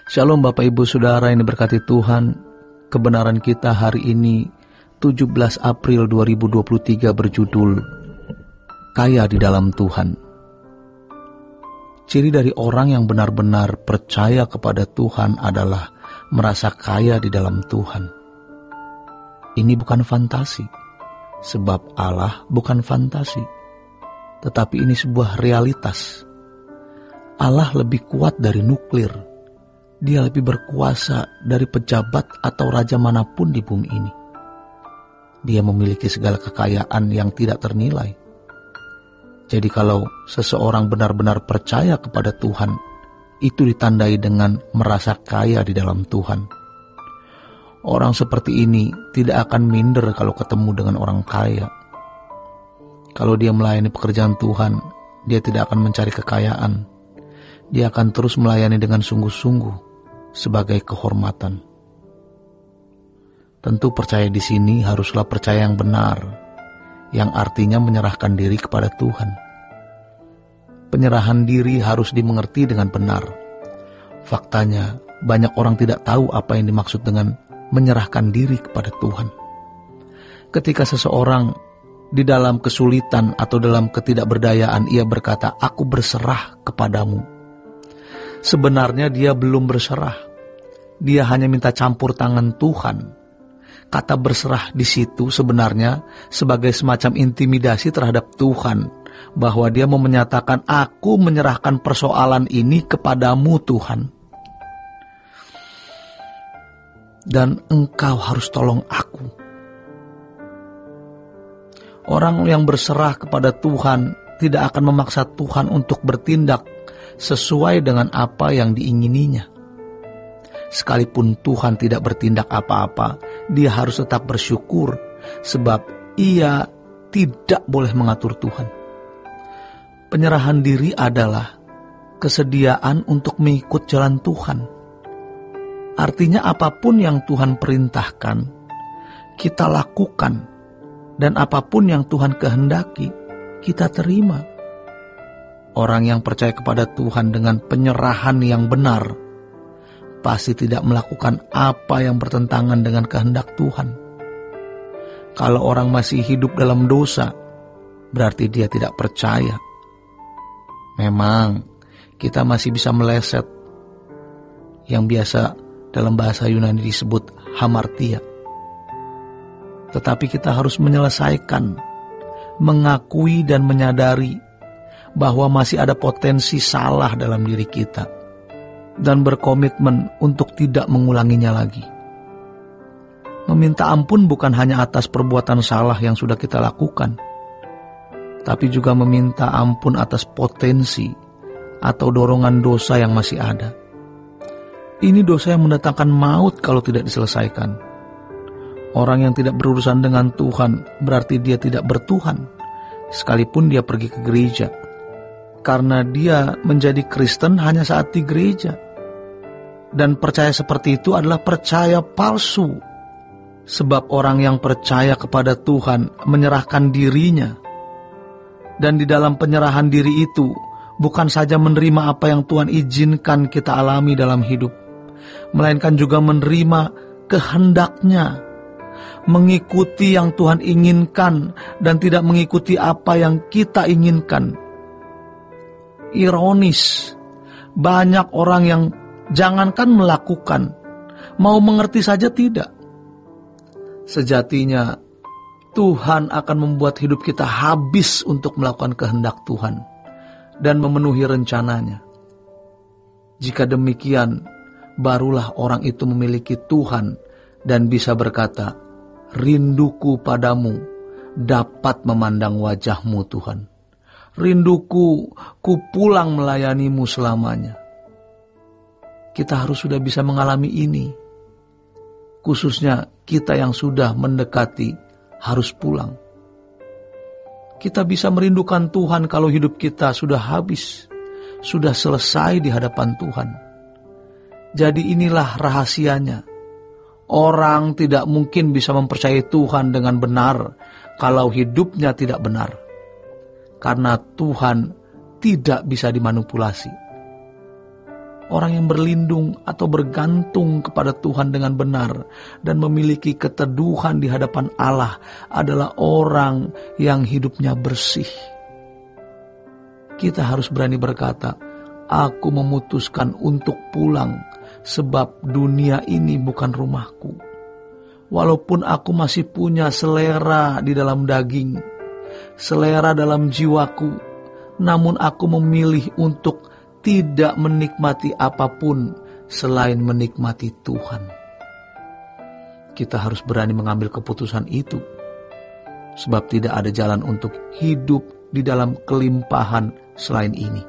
Shalom Bapak Ibu Saudara yang diberkati Tuhan. Kebenaran kita hari ini 17 April 2023 berjudul Kaya di dalam Tuhan. Ciri dari orang yang benar-benar percaya kepada Tuhan adalah merasa kaya di dalam Tuhan. Ini bukan fantasi, sebab Allah bukan fantasi, tetapi ini sebuah realitas. Allah lebih kuat dari nuklir. Dia lebih berkuasa dari pejabat atau raja manapun di bumi ini. Dia memiliki segala kekayaan yang tidak ternilai. Jadi kalau seseorang benar-benar percaya kepada Tuhan, itu ditandai dengan merasa kaya di dalam Tuhan. Orang seperti ini tidak akan minder kalau ketemu dengan orang kaya. Kalau dia melayani pekerjaan Tuhan, dia tidak akan mencari kekayaan. Dia akan terus melayani dengan sungguh-sungguh sebagai kehormatan. Tentu percaya di sini haruslah percaya yang benar, yang artinya menyerahkan diri kepada Tuhan. Penyerahan diri harus dimengerti dengan benar. Faktanya, banyak orang tidak tahu apa yang dimaksud dengan menyerahkan diri kepada Tuhan. Ketika seseorang di dalam kesulitan atau dalam ketidakberdayaan, ia berkata, "Aku berserah kepadamu." Sebenarnya dia belum berserah. Dia hanya minta campur tangan Tuhan. Kata berserah di situ sebenarnya sebagai semacam intimidasi terhadap Tuhan, bahwa dia mau menyatakan, "Aku menyerahkan persoalan ini kepadamu Tuhan, dan engkau harus tolong aku." Orang yang berserah kepada Tuhan tidak akan memaksa Tuhan untuk bertindak sesuai dengan apa yang diingininya. Sekalipun Tuhan tidak bertindak apa-apa, dia harus tetap bersyukur, sebab ia tidak boleh mengatur Tuhan. Penyerahan diri adalah kesediaan untuk mengikut jalan Tuhan. Artinya apapun yang Tuhan perintahkan, kita lakukan, dan apapun yang Tuhan kehendaki, kita terima. Orang yang percaya kepada Tuhan dengan penyerahan yang benar pasti tidak melakukan apa yang bertentangan dengan kehendak Tuhan. Kalau orang masih hidup dalam dosa, berarti dia tidak percaya. Memang kita masih bisa meleset, yang biasa dalam bahasa Yunani disebut hamartia. Tetapi kita harus menyelesaikan, mengakui dan menyadari bahwa masih ada potensi salah dalam diri kita, dan berkomitmen untuk tidak mengulanginya lagi. Meminta ampun bukan hanya atas perbuatan salah yang sudah kita lakukan, tapi juga meminta ampun atas potensi atau dorongan dosa yang masih ada. Ini dosa yang mendatangkan maut kalau tidak diselesaikan. Orang yang tidak berurusan dengan Tuhan berarti dia tidak bertuhan, sekalipun dia pergi ke gereja, karena dia menjadi Kristen hanya saat di gereja. Dan percaya seperti itu adalah percaya palsu. Sebab orang yang percaya kepada Tuhan menyerahkan dirinya. Dan di dalam penyerahan diri itu bukan saja menerima apa yang Tuhan izinkan kita alami dalam hidup, melainkan juga menerima kehendaknya, mengikuti yang Tuhan inginkan dan tidak mengikuti apa yang kita inginkan. Ironis, banyak orang yang jangankan melakukan, mau mengerti saja tidak. Sejatinya Tuhan akan membuat hidup kita habis untuk melakukan kehendak Tuhan dan memenuhi rencananya. Jika demikian, barulah orang itu memiliki Tuhan dan bisa berkata, "Rinduku padamu dapat memandang wajah-Mu Tuhan. Rinduku, ku pulang melayani-Mu selamanya." Kita harus sudah bisa mengalami ini. Khususnya kita yang sudah mendekati harus pulang. Kita bisa merindukan Tuhan kalau hidup kita sudah habis, sudah selesai di hadapan Tuhan. Jadi inilah rahasianya. Orang tidak mungkin bisa mempercayai Tuhan dengan benar kalau hidupnya tidak benar. Karena Tuhan tidak bisa dimanipulasi. Orang yang berlindung atau bergantung kepada Tuhan dengan benar dan memiliki keteduhan di hadapan Allah adalah orang yang hidupnya bersih. Kita harus berani berkata, aku memutuskan untuk pulang sebab dunia ini bukan rumahku. Walaupun aku masih punya selera di dalam daging, selera dalam jiwaku, namun aku memilih untuk tidak menikmati apapun selain menikmati Tuhan. Kita harus berani mengambil keputusan itu, sebab tidak ada jalan untuk hidup di dalam kelimpahan selain ini.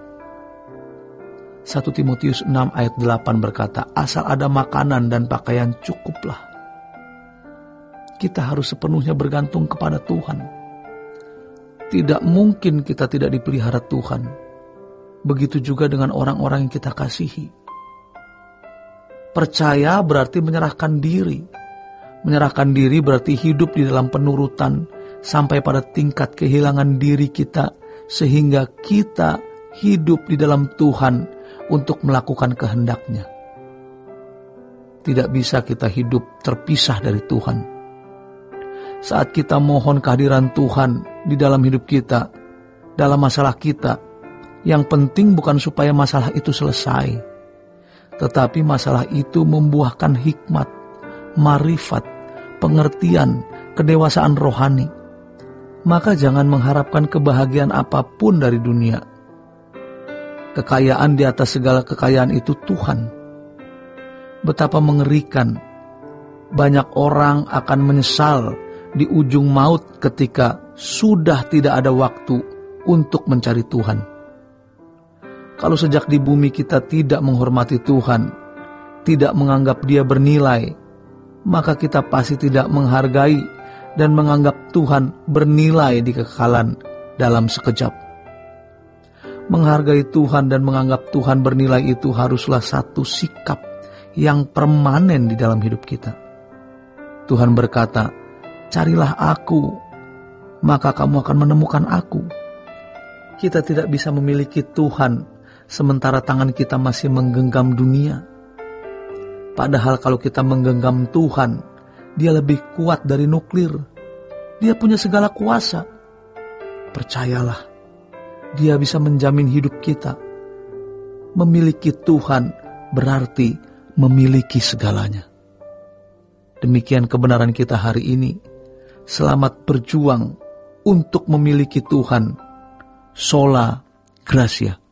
1 Timotius 6 ayat 8 berkata, asal ada makanan dan pakaian cukuplah. Kita harus sepenuhnya bergantung kepada Tuhan. Tidak mungkin kita tidak dipelihara Tuhan. Begitu juga dengan orang-orang yang kita kasihi. Percaya berarti menyerahkan diri. Menyerahkan diri berarti hidup di dalam penurutan sampai pada tingkat kehilangan diri kita, sehingga kita hidup di dalam Tuhan untuk melakukan kehendak-Nya. Tidak bisa kita hidup terpisah dari Tuhan. Saat kita mohon kehadiran Tuhan di dalam hidup kita, dalam masalah kita, yang penting bukan supaya masalah itu selesai, tetapi masalah itu membuahkan hikmat, marifat, pengertian, kedewasaan rohani. Maka jangan mengharapkan kebahagiaan apapun dari dunia. Kekayaan di atas segala kekayaan itu Tuhan. Betapa mengerikan, banyak orang akan menyesal di ujung maut ketika sudah tidak ada waktu untuk mencari Tuhan. Kalau sejak di bumi kita tidak menghormati Tuhan, tidak menganggap Dia bernilai, maka kita pasti tidak menghargai dan menganggap Tuhan bernilai di kekekalan dalam sekejap. Menghargai Tuhan dan menganggap Tuhan bernilai itu haruslah satu sikap yang permanen di dalam hidup kita. Tuhan berkata, carilah aku, maka kamu akan menemukan aku. Kita tidak bisa memiliki Tuhan sementara tangan kita masih menggenggam dunia. Padahal kalau kita menggenggam Tuhan, Dia lebih kuat dari nuklir. Dia punya segala kuasa. Percayalah, Dia bisa menjamin hidup kita. Memiliki Tuhan berarti memiliki segalanya. Demikian kebenaran kita hari ini. Selamat berjuang untuk memiliki Tuhan. Sola Gracia.